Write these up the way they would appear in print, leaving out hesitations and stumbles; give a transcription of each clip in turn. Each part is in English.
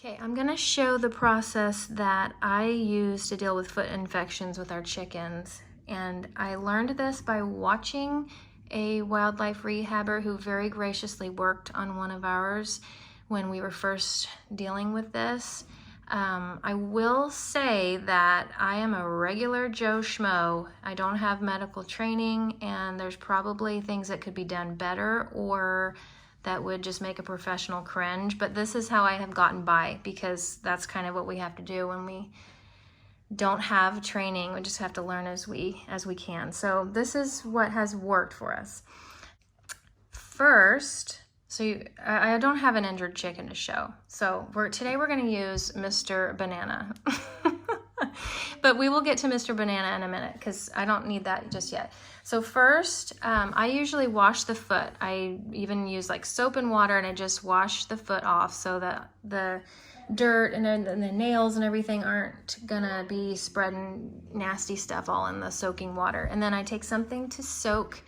Okay, I'm gonna show the process that I use to deal with foot infections with our chickens. And I learned this by watching a wildlife rehabber who very graciously worked on one of ours when we were first dealing with this. I will say that I am a regular Joe Schmo. I don't have medical training, and there's probably things that could be done better or that would just make a professional cringe, but this is how I have gotten by, because that's kind of what we have to do when we don't have training. We just have to learn as we can. So this is what has worked for us. First, I don't have an injured chicken to show. So today we're gonna use Mr. Banana. But we will get to Mr. Banana in a minute because I don't need that just yet. So first, I usually wash the foot. I even use like soap and water, and I just wash the foot off so that the dirt and the nails and everything aren't gonna be spreading nasty stuff all in the soaking water. And then I take something to soak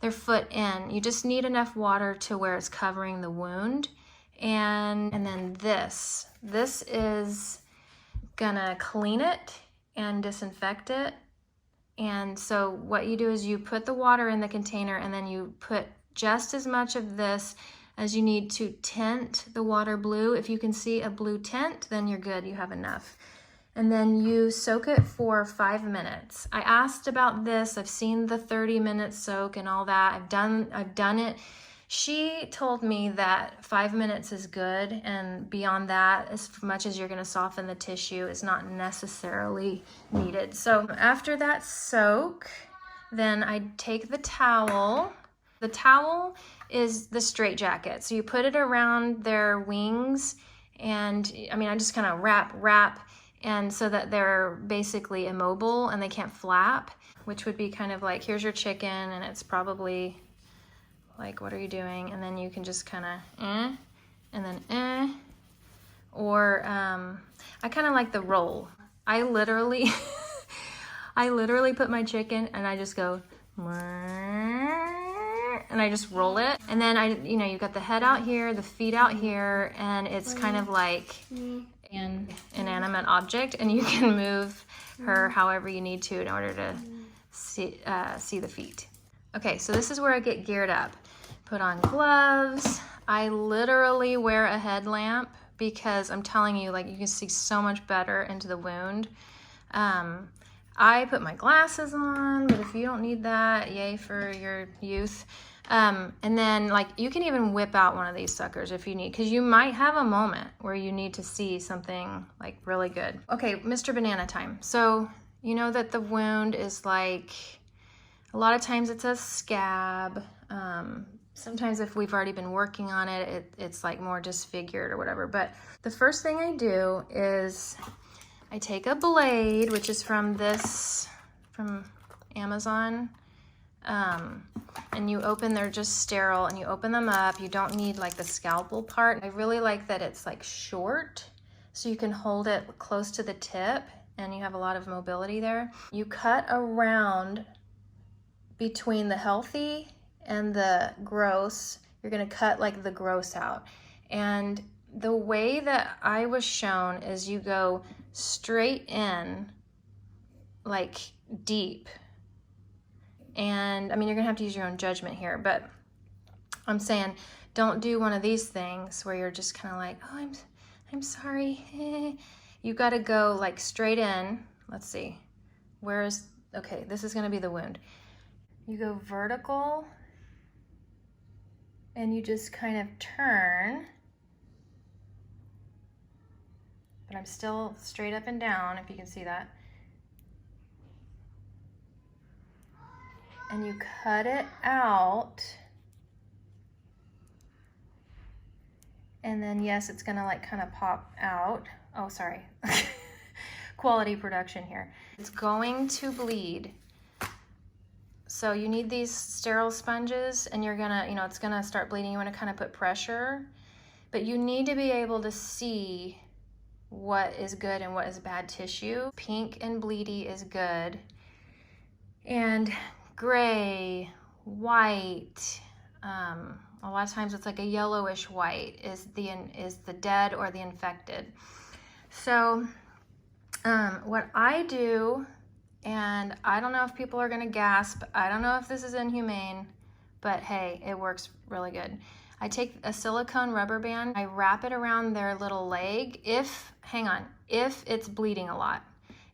their foot in. You just need enough water to where it's covering the wound. And then this is gonna clean it and disinfect it. And so what you do is you put the water in the container, and then you put just as much of this as you need to tint the water blue. If you can see a blue tint, then you're good, you have enough. And then you soak it for 5 minutes. I asked about this. I've seen the 30-minute soak and all that. I've done it. She told me that 5 minutes is good, and beyond that, as much as you're gonna soften the tissue, is not necessarily needed. So after that soak, then I take the towel. The towel is the straitjacket. So you put it around their wings, and I just kind of wrap, and so that they're basically immobile and they can't flap, which would be kind of like, here's your chicken, and it's probably like, what are you doing? And then you can just kind of and then or I kind of like the roll. I literally put my chicken and I just go and I just roll it, and then you've got the head out here, the feet out here, and it's kind of like an inanimate object, and you can move her however you need to in order to see the feet. Okay, so this is where I get geared up. Put on gloves. I literally wear a headlamp because I'm telling you, like, you can see so much better into the wound. I put my glasses on, but if you don't need that, yay for your youth. And then, like, you can even whip out one of these suckers if you need, because you might have a moment where you need to see something like really good. Okay, Mr. Banana time. So you know that the wound is like, a lot of times it's a scab. Sometimes if we've already been working on it, it's like more disfigured or whatever. But the first thing I do is I take a blade, which is from Amazon. And you open, they're just sterile, and you open them up. You don't need like the scalpel part. I really like that it's like short, so you can hold it close to the tip and you have a lot of mobility there. You cut around between the healthy and the gross. You're gonna cut like the gross out. And the way that I was shown is you go straight in, like deep. And you're gonna have to use your own judgment here, but I'm saying don't do one of these things where you're just kind of like, oh, I'm sorry. You gotta go like straight in. Let's see, okay, this is gonna be the wound. You go vertical, and you just kind of turn, but I'm still straight up and down, if you can see that. And you cut it out, and then yes, it's gonna like kind of pop out. Oh, sorry. Quality production here. It's going to bleed. So you need these sterile sponges, and you're gonna, it's gonna start bleeding. You wanna kind of put pressure, but you need to be able to see what is good and what is bad tissue. Pink and bleedy is good. And gray, white, A lot of times it's like a yellowish white is the dead or the infected. So what I do, and I don't know if people are gonna gasp, I don't know if this is inhumane, but hey, it works really good. I take a silicone rubber band, I wrap it around their little leg if it's bleeding a lot.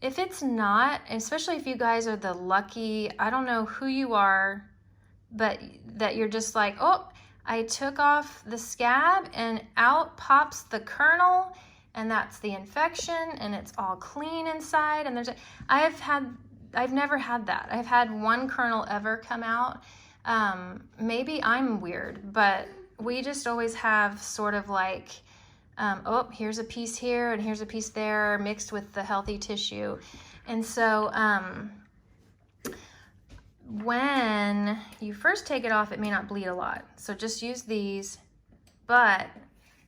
If it's not, especially if you guys are the lucky, I don't know who you are, but that you're just like, oh, I took off the scab and out pops the kernel, and that's the infection, and it's all clean inside, and I've never had that. I've had one kernel ever come out. Maybe I'm weird, but we just always have sort of like, oh, here's a piece here and here's a piece there mixed with the healthy tissue. And so when you first take it off, it may not bleed a lot. So just use these. But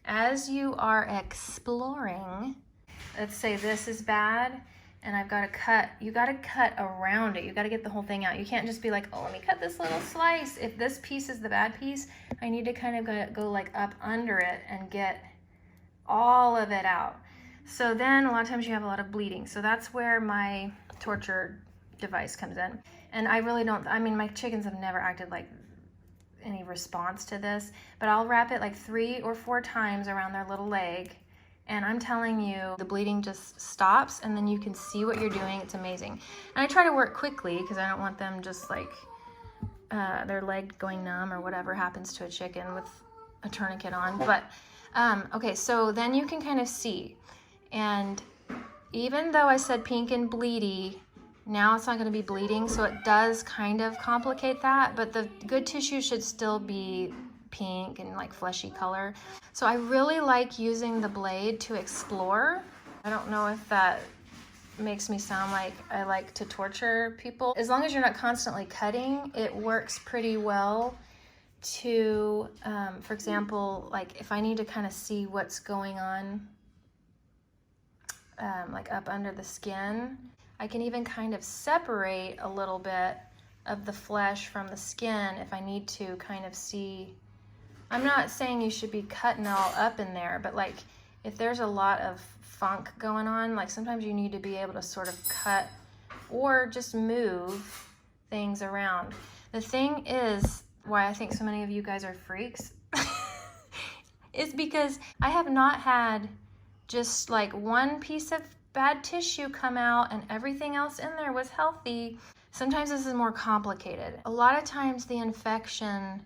as you are exploring, let's say this is bad and I've got to cut, you got to cut around it. You got to get the whole thing out. You can't just be like, oh, let me cut this little slice. If this piece is the bad piece, I need to kind of go like up under it and get all of it out. So then a lot of times you have a lot of bleeding. So that's where my torture device comes in. And I really don't, I mean, my chickens have never acted like any response to this, but I'll wrap it like 3 or 4 times around their little leg. And I'm telling you, the bleeding just stops and then you can see what you're doing. It's amazing. And I try to work quickly because I don't want them just like their leg going numb or whatever happens to a chicken with a tourniquet on. But okay, so then you can kind of see. And even though I said pink and bleedy, now it's not going to be bleeding, so it does kind of complicate that, but the good tissue should still be pink and like fleshy color. So I really like using the blade to explore. I don't know if that makes me sound like I like to torture people. As long as you're not constantly cutting, it works pretty well to, for example, like if I need to kind of see what's going on, like up under the skin, I can even kind of separate a little bit of the flesh from the skin if I need to kind of see. I'm not saying you should be cutting all up in there, but like if there's a lot of funk going on, like sometimes you need to be able to sort of cut or just move things around. The thing is, why I think so many of you guys are freaks is because I have not had just like one piece of bad tissue come out and everything else in there was healthy. Sometimes this is more complicated. A lot of times the infection,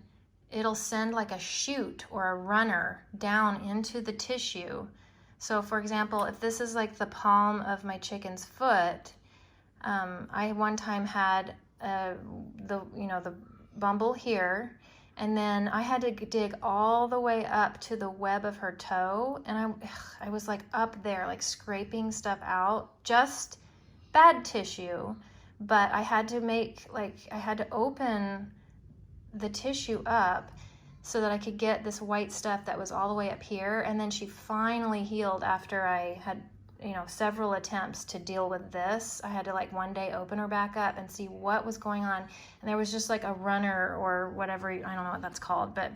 it'll send like a shoot or a runner down into the tissue. So for example, if this is like the palm of my chicken's foot, I one time had the bumble here, and then I had to dig all the way up to the web of her toe, and I was like up there, like scraping stuff out, just bad tissue, but I had to open the tissue up so that I could get this white stuff that was all the way up here, and then she finally healed after I had several attempts to deal with this. I had to like one day open her back up and see what was going on, and there was just like a runner or whatever, I don't know what that's called, but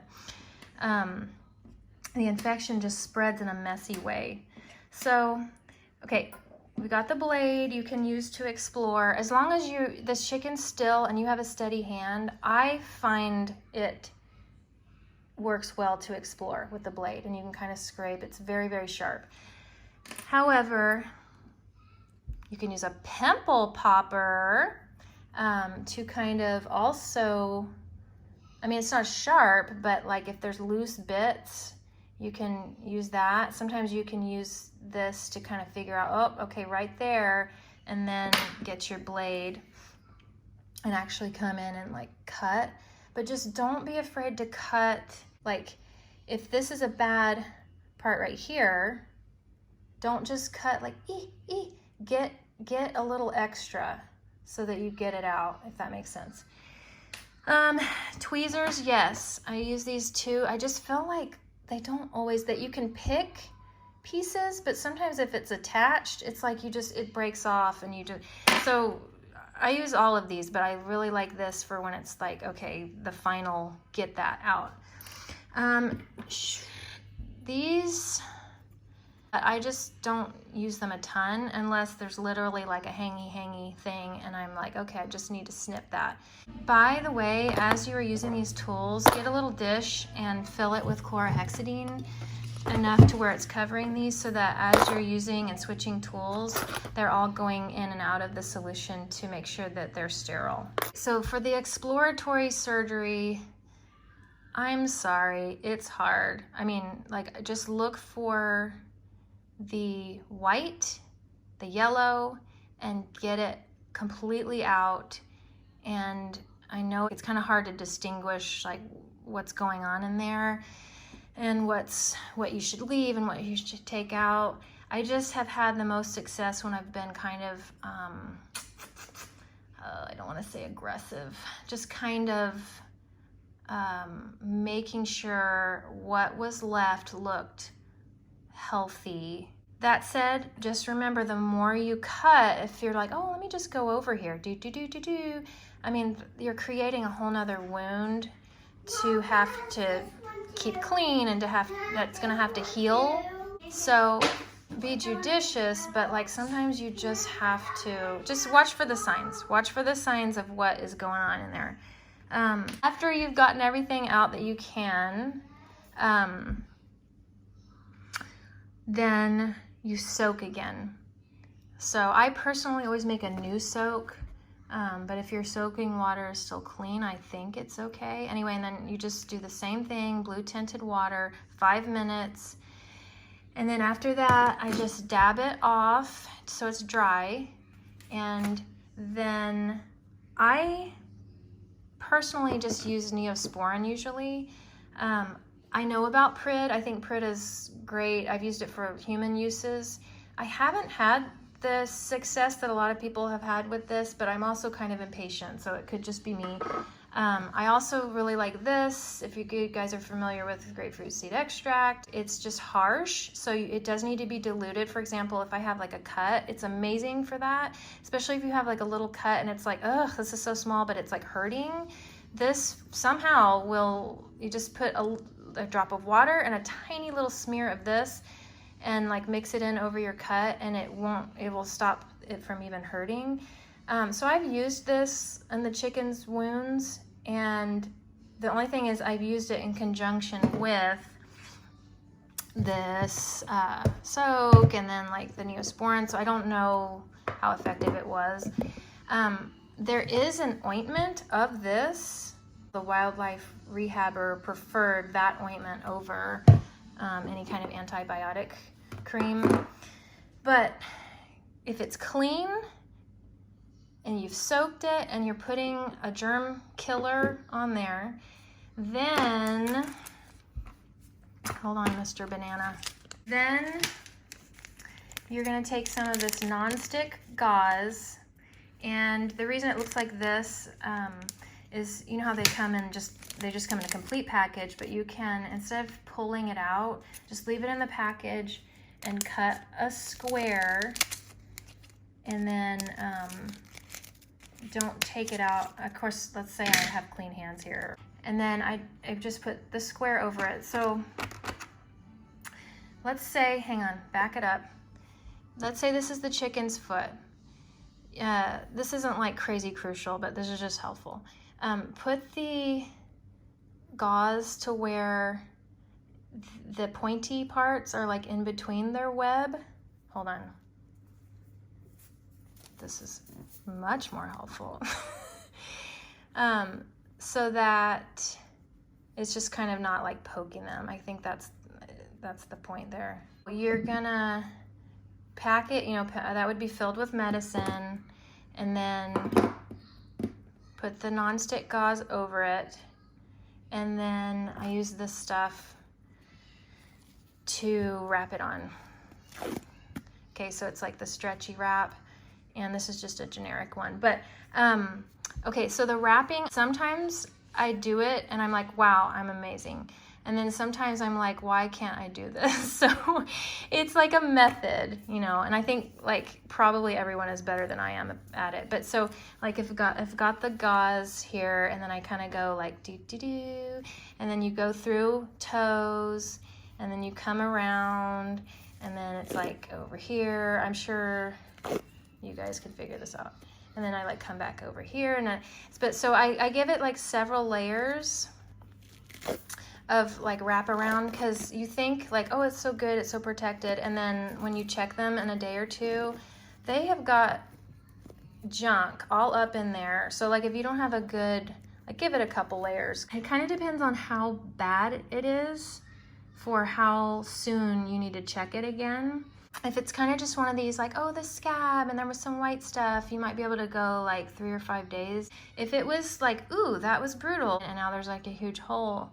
the infection just spreads in a messy way. So okay, we got the blade you can use to explore. As long as this chicken's still and you have a steady hand, I find it works well to explore with the blade, and you can kind of scrape. It's very, very sharp. However, you can use a pimple popper to kind of also, I mean, it's not sharp, but like if there's loose bits, you can use that. Sometimes you can use this to kind of figure out, oh, okay, right there, and then get your blade and actually come in and like cut. But just don't be afraid to cut. Like if this is a bad part right here, don't just cut like, get a little extra so that you get it out, if that makes sense. Tweezers, yes, I use these too. I just feel like they don't always, that you can pick pieces, but sometimes if it's attached, it's like it breaks off and so I use all of these, but I really like this for when it's like, okay, the final, get that out. These, I just don't use them a ton unless there's literally like a hangy thing and I'm like, okay, I just need to snip that. By the way, as you are using these tools, get a little dish and fill it with chlorhexidine enough to where it's covering these so that as you're using and switching tools, they're all going in and out of the solution to make sure that they're sterile. So for the exploratory surgery, I'm sorry, it's hard. I mean, like, just look for the white, the yellow, and get it completely out. And I know it's kind of hard to distinguish like what's going on in there and what you should leave and what you should take out. I just have had the most success when I've been kind of, I don't want to say aggressive, just kind of making sure what was left looked healthy. That said, just remember, the more you cut, if you're like, oh, let me just go over here, I mean, you're creating a whole nother wound to have to keep clean and that's gonna have to heal. So be judicious, but like sometimes you just have to just watch for the signs. Watch for the signs of what is going on in there. After you've gotten everything out that you can, then you soak again. So I personally always make a new soak, but if your soaking water is still clean, I think it's okay. Anyway, and then you just do the same thing, blue tinted water, 5 minutes. And then after that, I just dab it off so it's dry. And then I personally just use Neosporin usually. I know about Prid. I think Prid is great. I've used it for human uses. I haven't had the success that a lot of people have had with this, but I'm also kind of impatient, so it could just be me. I also really like this. If you guys are familiar with grapefruit seed extract, it's just harsh, so it does need to be diluted. For example, if I have like a cut, it's amazing for that, especially if you have like a little cut and it's like, ugh, this is so small, but it's like hurting. This somehow you just put a drop of water and a tiny little smear of this and like mix it in over your cut, and it will stop it from even hurting. So I've used this in the chicken's wounds, and the only thing is I've used it in conjunction with this soak and then like the Neosporin, so I don't know how effective it was. There is an ointment of this. The wildlife rehabber preferred that ointment over any kind of antibiotic cream. But if it's clean and you've soaked it and you're putting a germ killer on there, then, hold on, Mr. Banana. Then you're gonna take some of this non-stick gauze, and the reason it looks like this is, you know how they just come in a complete package, but you can, instead of pulling it out, just leave it in the package and cut a square, and then don't take it out. Of course, let's say I have clean hands here, and then I've just put the square over it. So let's say, hang on, back it up. Let's say this is the chicken's foot. This isn't like crazy crucial, but this is just helpful. Put the gauze to where the pointy parts are like in between their web. Hold on. This is much more helpful. So that it's just kind of not like poking them. I think that's the point there. You're gonna pack it, that would be filled with medicine, and then put the non-stick gauze over it, and then I use this stuff to wrap it on. Okay, so it's like the stretchy wrap, and this is just a generic one. But okay, so the wrapping, sometimes I do it and I'm like, wow, I'm amazing. And then sometimes I'm like, why can't I do this? So it's like a method, you know, and I think like probably everyone is better than I am at it. But so like if I've got the gauze here, and then I kind of go like do do do, and then you go through toes, and then you come around, and then it's like over here. I'm sure you guys can figure this out. And then I like come back over here, and so I give it like several layers of like wrap around, because you think like, oh, it's so good, it's so protected, and then when you check them in a day or two, they have got junk all up in there. So like if you don't have a good, like give it a couple layers. It kind of depends on how bad it is for how soon you need to check it again. If it's kind of just one of these like, oh, the scab and there was some white stuff, you might be able to go like 3 or 5 days. If it was like, ooh, that was brutal, and now there's like a huge hole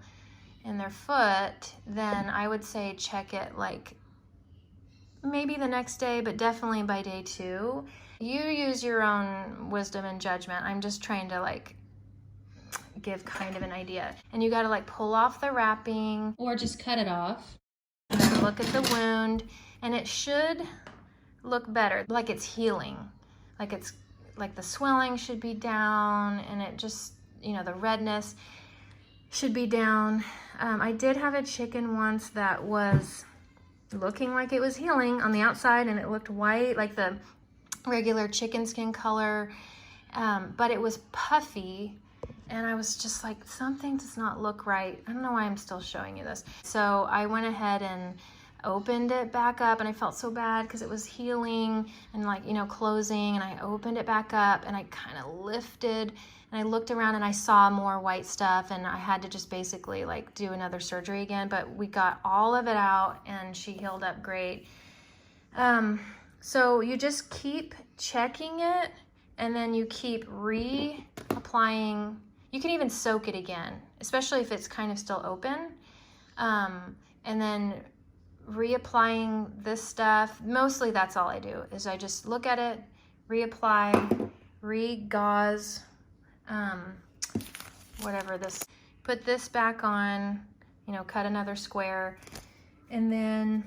in their foot, then I would say check it like maybe the next day, but definitely by day 2. You use your own wisdom and judgment. I'm just trying to like give kind of an idea. And you got to like pull off the wrapping or just cut it off, and then look at the wound, and it should look better, like it's healing, like it's like the swelling should be down, and it just, you know, the redness should be down. I did have a chicken once that was looking like it was healing on the outside, and it looked white, like the regular chicken skin color, but it was puffy, and I was just like, something does not look right. I don't know why I'm still showing you this. So I went ahead and opened it back up, and I felt so bad because it was healing and like, you know, closing, and I opened it back up, and I kind of lifted, and I looked around, and I saw more white stuff, and I had to just basically like do another surgery again, but we got all of it out, and she healed up great. So you just keep checking it, and then you keep reapplying. You can even soak it again, especially if it's kind of still open, and then reapplying this stuff. Mostly that's all I do, is I just look at it, reapply, re-gauze, whatever this, put this back on, you know, cut another square, and then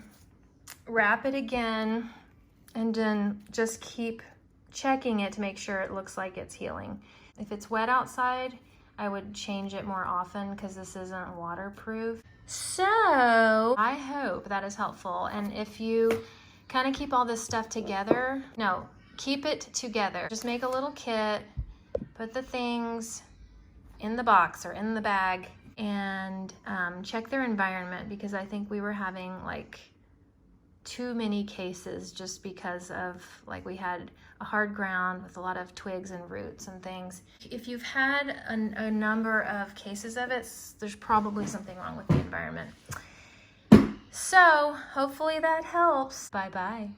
wrap it again, and then just keep checking it to make sure it looks like it's healing. If it's wet outside, I would change it more often because this isn't waterproof. So I hope that is helpful. And if you kind of keep all this stuff together, no, keep it together. Just make a little kit, put the things in the box or in the bag, and check their environment, because I think we were having like too many cases just because of like we had a hard ground with a lot of twigs and roots and things. If you've had a number of cases of it, there's probably something wrong with the environment. So hopefully that helps. Bye-bye.